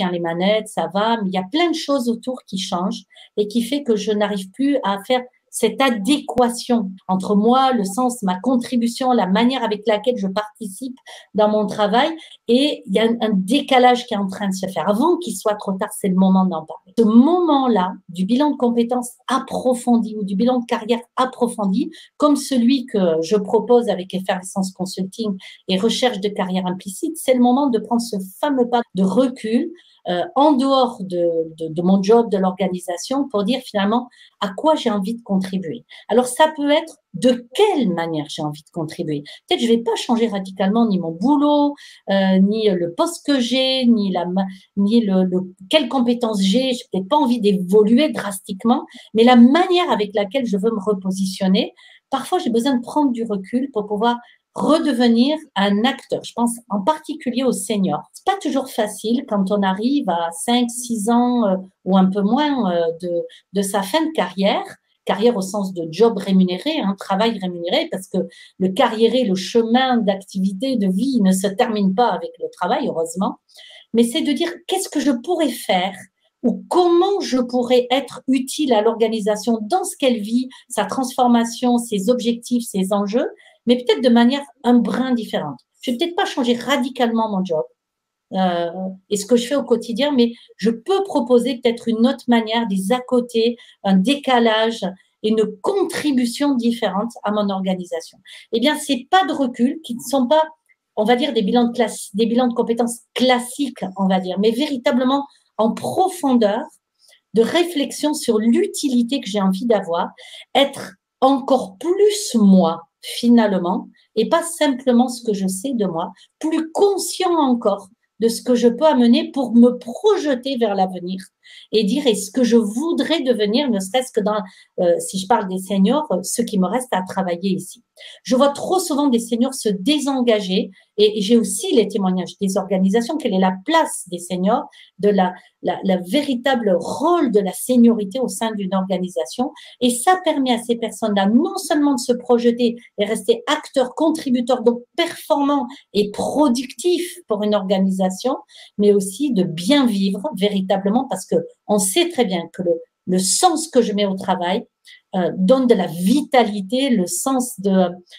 tiens les manettes, ça va, mais il y a plein de choses autour qui changent et qui fait que je n'arrive plus à faire cette adéquation entre moi, le sens, ma contribution, la manière avec laquelle je participe dans mon travail, et il y a un décalage qui est en train de se faire. Avant qu'il soit trop tard, c'est le moment d'en parler. Ce moment-là, du bilan de compétences approfondi ou du bilan de carrière approfondi, comme celui que je propose avec Effervescence Consulting et Recherche de carrière implicite, c'est le moment de prendre ce fameux pas de recul en dehors de mon job, de l'organisation, pour dire finalement à quoi j'ai envie de contribuer. Alors, ça peut être de quelle manière j'ai envie de contribuer. Peut-être je ne vais pas changer radicalement ni mon boulot, ni le poste que j'ai, ni quelles compétences j'ai. Je n'ai peut-être pas envie d'évoluer drastiquement, mais la manière avec laquelle je veux me repositionner, parfois j'ai besoin de prendre du recul pour pouvoir redevenir un acteur. Je pense en particulier aux seniors. C'est pas toujours facile quand on arrive à 5, 6 ans ou un peu moins de sa fin de carrière au sens de job rémunéré, travail rémunéré, parce que le carriéré, le chemin d'activité, de vie ne se termine pas avec le travail, heureusement, mais c'est de dire qu'est-ce que je pourrais faire ou comment je pourrais être utile à l'organisation dans ce qu'elle vit, sa transformation, ses objectifs, ses enjeux, mais peut-être de manière un brin différente. Je ne vais peut-être pas changer radicalement mon job et ce que je fais au quotidien, mais je peux proposer peut-être une autre manière, des à côté, un décalage, une contribution différente à mon organisation. Eh bien, ces pas de recul qui ne sont pas, on va dire, des bilans de compétences classiques, on va dire, mais véritablement en profondeur de réflexion sur l'utilité que j'ai envie d'avoir, être encore plus moi, finalement, et pas simplement ce que je sais de moi, plus conscient encore de ce que je peux amener pour me projeter vers l'avenir et dire est-ce que je voudrais devenir, ne serait-ce que dans, si je parle des seniors, ce qui me reste à travailler ici. Je vois trop souvent des seniors se désengager et j'ai aussi les témoignages des organisations, quelle est la place des seniors, de la véritable rôle de la seniorité au sein d'une organisation. Et ça permet à ces personnes-là non seulement de se projeter et rester acteurs, contributeurs, donc performants et productifs pour une organisation, mais aussi de bien vivre véritablement parce que on sait très bien que le sens que je mets au travail donne de la vitalité, le sens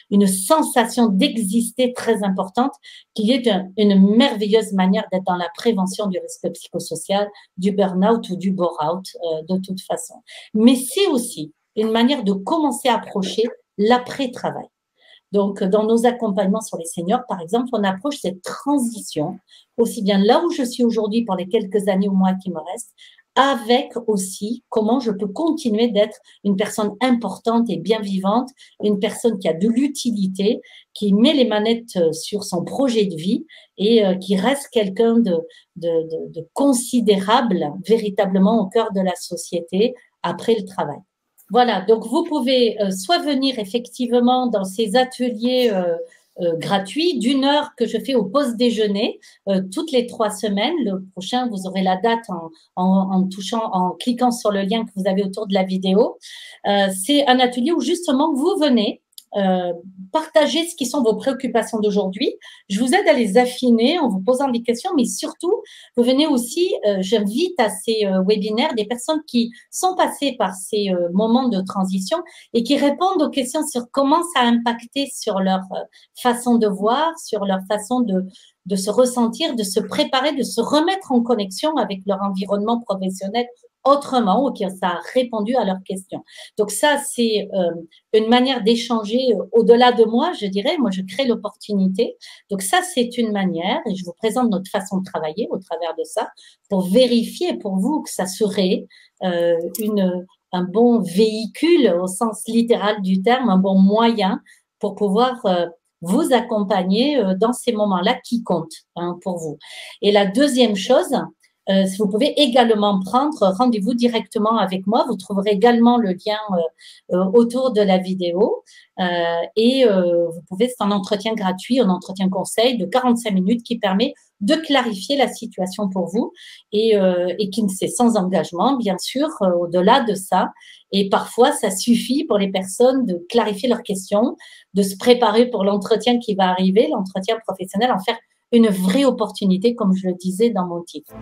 une sensation d'exister très importante, qui est une merveilleuse manière d'être dans la prévention du risque psychosocial, du burn-out ou du bore-out de toute façon. Mais c'est aussi une manière de commencer à approcher l'après-travail. Donc, dans nos accompagnements sur les seniors, par exemple, on approche cette transition, aussi bien là où je suis aujourd'hui pour les quelques années ou mois qui me restent, avec aussi comment je peux continuer d'être une personne importante et bien vivante, une personne qui a de l'utilité, qui met les manettes sur son projet de vie et qui reste quelqu'un de considérable véritablement au cœur de la société après le travail. Voilà, donc vous pouvez soit venir effectivement dans ces ateliers gratuits d'1 heure que je fais au pause déjeuner toutes les 3 semaines. Le prochain, vous aurez la date en cliquant sur le lien que vous avez autour de la vidéo. C'est un atelier où justement vous venez partager ce qui sont vos préoccupations d'aujourd'hui. Je vous aide à les affiner en vous posant des questions, mais surtout, vous venez aussi, j'invite à ces webinaires des personnes qui sont passées par ces moments de transition et qui répondent aux questions sur comment ça a impacté sur leur façon de voir, sur leur façon de se ressentir, de se préparer, de se remettre en connexion avec leur environnement professionnel autrement, ou que ça a répondu à leurs questions. Donc ça, c'est une manière d'échanger au-delà de moi, je dirais. Moi, je crée l'opportunité. Donc ça, c'est une manière, et je vous présente notre façon de travailler au travers de ça, pour vérifier pour vous que ça serait un bon véhicule au sens littéral du terme, un bon moyen pour pouvoir vous accompagner dans ces moments-là qui comptent pour vous. Et la deuxième chose, vous pouvez également prendre rendez-vous directement avec moi. Vous trouverez également le lien autour de la vidéo. Et vous pouvez, c'est un entretien gratuit, un entretien conseil de 45 minutes qui permet de clarifier la situation pour vous et qui c'est sans engagement, bien sûr, au-delà de ça. Et parfois, ça suffit pour les personnes de clarifier leurs questions, de se préparer pour l'entretien qui va arriver, l'entretien professionnel, en faire une vraie opportunité, comme je le disais dans mon titre.